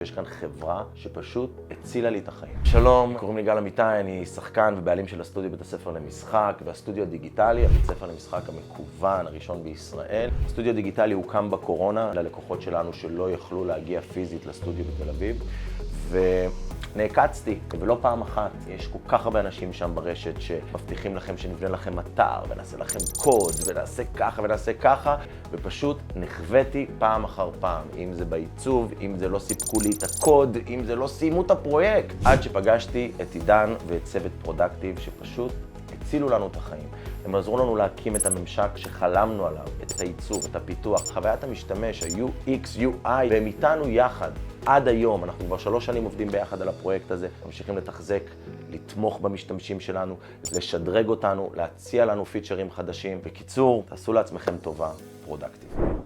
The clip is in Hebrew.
יש כאן חברה שפשוט הצילה לי את החיים. שלום, קוראים לי גל אמיתי, אני שחקן ובעלים של הסטודיו בית הספר למשחק והסטודיו הדיגיטלי, הבית ספר למשחק המקוון הראשון בישראל. הסטודיו הדיגיטלי הוקם בקורונה ללקוחות שלנו שלא יכלו להגיע פיזית לסטודיו בתל אביב, ונעקצתי, ולא פעם אחת. יש כל כך הרבה אנשים שם ברשת שמבטיחים לכם שנבנה לכם אתר ונעשה לכם קוד ונעשה ככה ונעשה ככה, ופשוט נחוויתי פעם אחר פעם, אם זה בעיצוב, אם זה לא סיפקו לי את הקוד, אם זה לא סיימו את הפרויקט, עד שפגשתי את עידן ואת צוות פרודקטיב שפשוט הצילו לנו את החיים. הם עזרו לנו להקים את הממשק שחלמנו עליו, את העיצוב, את הפיתוח, חוויית המשתמש, ה-UX, UI, והם איתנו יחד. עד היום, אנחנו כבר 3 שנים עובדים ביחד על הפרויקט הזה, ממשיכים לתחזק, לתמוך במשתמשים שלנו, לשדרג אותנו, להציע לנו פיצ'רים חדשים. בקיצור, תעשו לעצמכם טובה, פרודקטיב.